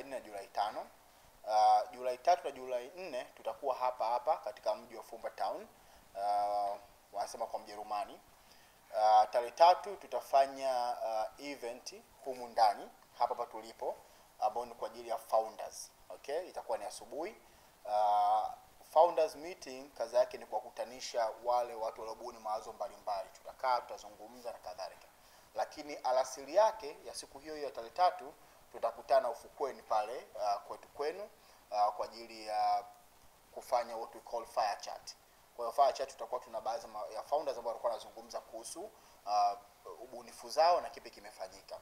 Julai 4 na Julai 5. Julai 3 na Julai 4 tutakuwa hapa katika mji wa Fumba Town, wanasema kwa Mjerumani. Tarehe 3 tutafanya event humu ndani hapa tulipo, ambao ni kwa ajili ya founders. Okay, itakuwa ni asubuhi. Founders meeting kazi yake ni kuwakutanisha wale watu waliobuni mawazo mbalimbali. Tutakaa, tutazungumza na kadhalika. Lakini alasiri yake ya siku hiyo ya tarehe 3 tutakutana ufukweni pale kwetu kwenu kwa ajili ya kufanya what we call fire chat. Kwa hiyo fire chat tutakuwa tuna baadhi ya founders ambao walikuwa wanazungumza kuhusu ubunifu zao na kipi kimefanyika.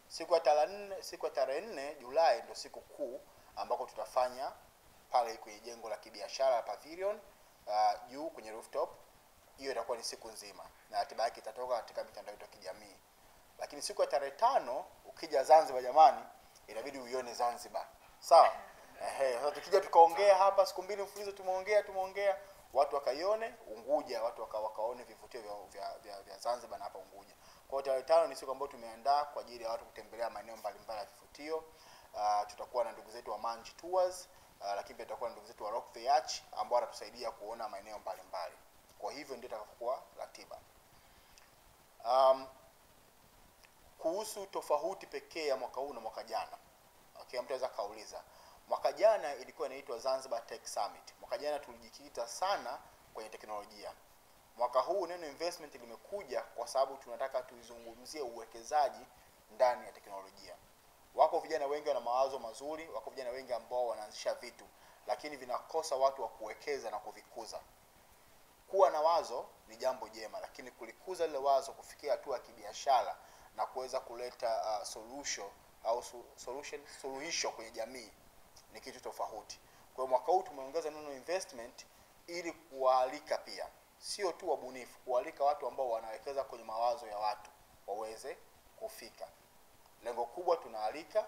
Siku ya tarehe 4 Julai ndio siku kuu ambako tutafanya pale kwenye jengo la kibiashara la Pavilion juu kwenye rooftop. Hiyo itakuwa ni siku nzima na ratiba yake itatoka katika mitandao ya kijamii. Lakini siku ya tarehe 5 ukija Zanzibar, jamani, inabidi uione Zanzibar. Sawa? Sasa tukija tukaongea hapa siku mbili mfululizo, tumeongea watu wakaione Unguja, watu wakaone vivutio vya Zanzibar na hapa Unguja. Kwa hiyo tarehe 5 ni siku ambayo tumeandaa kwa ajili ya watu kutembelea maeneo mbalimbali ya vivutio. Tutakuwa na ndugu zetu wa Manji Tours, lakini pia tutakuwa na ndugu zetu wa Rock the Arch ambao watatusaidia kuona maeneo mbalimbali. Kwa hivyo ndio itakapokuwa ratiba. Kuhusu tofauti pekee ya mwaka huu na mwaka jana. Okay, mtu anaweza kauliza. Mwaka jana ilikuwa inaitwa Zanzibar Tech Summit. Mwaka jana tulijikita sana kwenye teknolojia. Mwaka huu neno investment limekuja kwa sababu tunataka tuizungumzie uwekezaji ndani ya teknolojia. Wako vijana wengi wana mawazo mazuri, wako vijana wengi ambao wanaanzisha vitu, lakini vinakosa watu wa kuwekeza na kuvikuza. Kuwa na wazo ni jambo jema, lakini kulikuza ile wazo kufikia hatua ya kibiashara na kuweza kuleta suluhisho kwenye jamii ni kitu tofauti. Kwa hiyo mwaka huu tumeongeza neno investment ili kualika pia, sio tu wabunifu, kualika watu ambao wanawekeza kwenye mawazo ya watu waweze kufika. Lengo kubwa tunaalika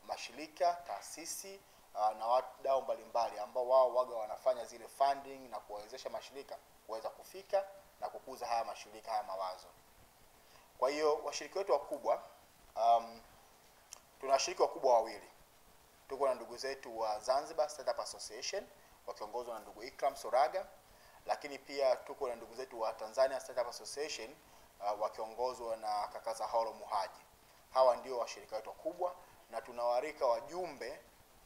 mashirika, taasisi na wadau mbalimbali ambao wao waga wanafanya zile funding na kuwezesha mashirika kuweza kufika na kukuza haya mashirika, haya mawazo. Kwa hiyo washiriki wetu wakubwa, tuna washiriki wakubwa wawili. Tuko na ndugu zetu wa Zanzibar Startup Association wakiongozwa na ndugu Ikram Soraga, lakini pia tuko na ndugu zetu wa Tanzania Startup Association wakiongozwa na kaka Zahoro Muhaji. Hawa ndio washirika wetu wakubwa na tunawarika wajumbe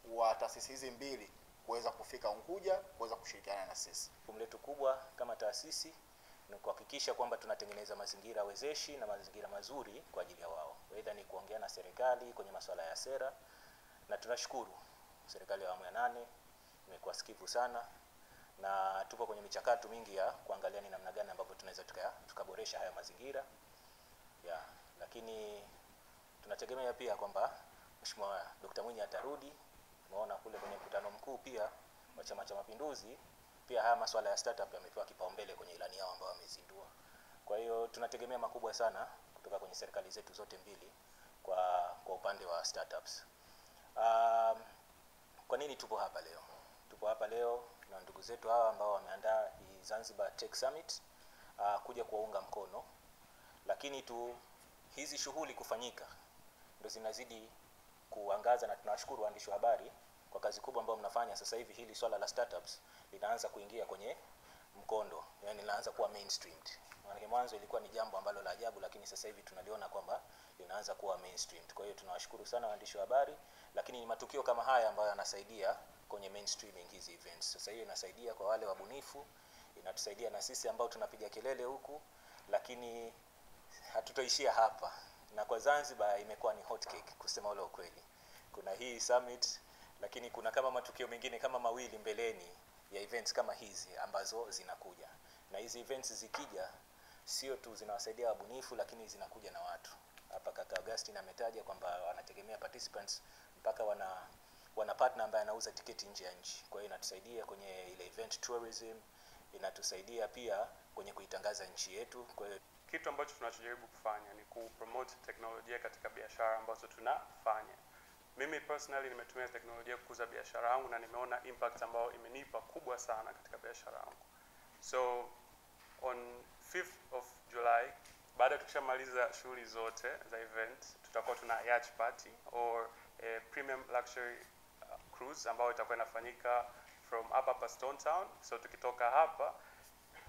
wa taasisi hizi mbili kuweza kufika Unguja kuweza kushirikiana na sisi. Jukumu letu kubwa kama taasisi ni kuhakikisha kwamba tunatengeneza mazingira wezeshi na mazingira mazuri kwa ajili ya wao. Aidha ni kuongea na serikali kwenye masuala ya sera, na tunashukuru serikali ya awamu ya 8 imekuwa sikivu sana na tupo kwenye michakato mingi ya kuangalia ni namna gani ambapo tunaweza tukaboresha haya mazingira. Lakini tunategemea pia kwamba Mheshimiwa Dr. Mwinyi atarudi. Tumeona kule kwenye mkutano mkuu pia wa Chama cha Mapinduzi pia haya masuala ya startup yamepewa kipaumbele kwenye ilani yao ambayo wamezindua. Kwa hiyo tunategemea makubwa sana kutoka kwenye serikali zetu zote mbili kwa upande wa startups. Kwa nini tupo hapa leo? Tupo hapa leo na ndugu zetu hawa ambao wameandaa hii Zanzibar Tech Summit kuja kuwaunga mkono. Lakini hizi shughuli kufanyika ndio zinazidi kuangaza, na tunawashukuru waandishi wa habari kwa kazi kubwa ambayo mnafanya. Sasa hivi hili swala la startups linaanza kuingia kwenye mkondo, yani linaanza kuwa mainstreamed. Maana mwanzo ilikuwa ni jambo ambalo la ajabu, lakini sasa hivi tunaliona kwamba linaanza kuwa mainstreamed. Kwa hiyo tunawashukuru sana waandishi wa habari, lakini ni matukio kama haya ambayo yanasaidia kwenye mainstreaming hizi events. Sasa hiyo inasaidia kwa wale wabunifu, inatusaidia na sisi ambao tunapiga kelele huku, lakini hatutoishia hapa. Na kwa Zanzibar imekuwa ni hot cake kusema ule ukweli. Kuna hii summit, lakini kuna kama matukio mengine kama mawili mbeleni ya events kama hizi ambazo zinakuja. Na hizi events zikija sio tu zinawasaidia wabunifu, lakini zinakuja na watu. Hapa kaka Augustine ametaja kwamba wanategemea participants mpaka wana partner ambaye anauza tiketi nje ya nchi. Kwa hiyo inatusaidia kwenye ile event tourism, inatusaidia pia kwenye kuitangaza nchi yetu. Kwa hiyo kitu ambacho tunachojaribu kufanya ni kupromote teknolojia katika biashara ambazo tunafanya. Mimi personally nimetumia teknolojia kukuza biashara yangu na nimeona impact ambayo imenipa kubwa sana katika biashara yangu. So on 5th of July, baada tukishamaliza shughuli zote za event, tutakuwa tuna yacht party or premium luxury cruise ambayo itakuwa inafanyika from hapa Stone Town. So tukitoka hapa,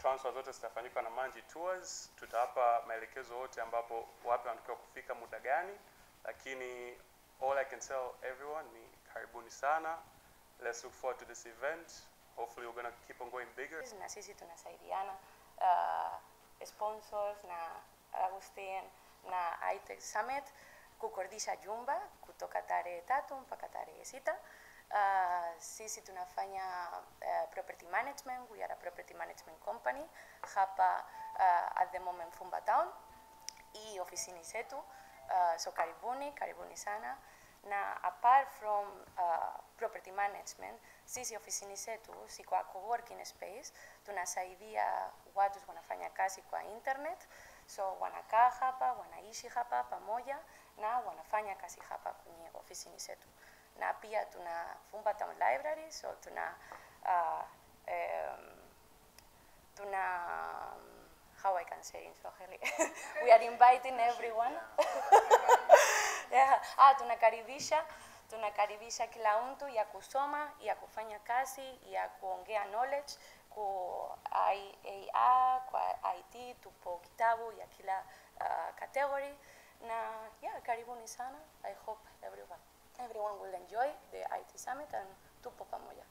transfer zote zitafanyika na Manji Tours. Tutawapa maelekezo yote ambapo wapi wanatakiwa kufika muda gani, lakini all I can tell everyone ni karibuni sana. Let's look forward to this event. Hopefully we're going to keep on going bigger. Na sisi tunasaidiana sponsors na Agustin na iTech Summit kukordisha jumba kutoka tarehe 3 mpaka tarehe 6. Sisi tunafanya property management. We are a property management company hapa at the moment Fumba Town. Hii ofisini zetu, so karibuni sana. Na apart from property management, sisi ofisini zetu si kwa co-working space, tunasaidia watu wanafanya kazi kwa internet, so wanakaa hapa, wanaishi hapa pamoja na wanafanya kazi hapa kwenye ofisini zetu. Na pia tuna Fumba Town Library, so tuna how I can say in Swahili we are inviting everyone. Yeah. Tunakaribisha kila mtu ya kusoma, ya kufanya kazi, ya kuongea knowledge kwa IA, kwa IT, tupo kitabu ya kila category. Na yeah, karibuni sana. I hope everyone will enjoy the IT Summit and tupo pamoja.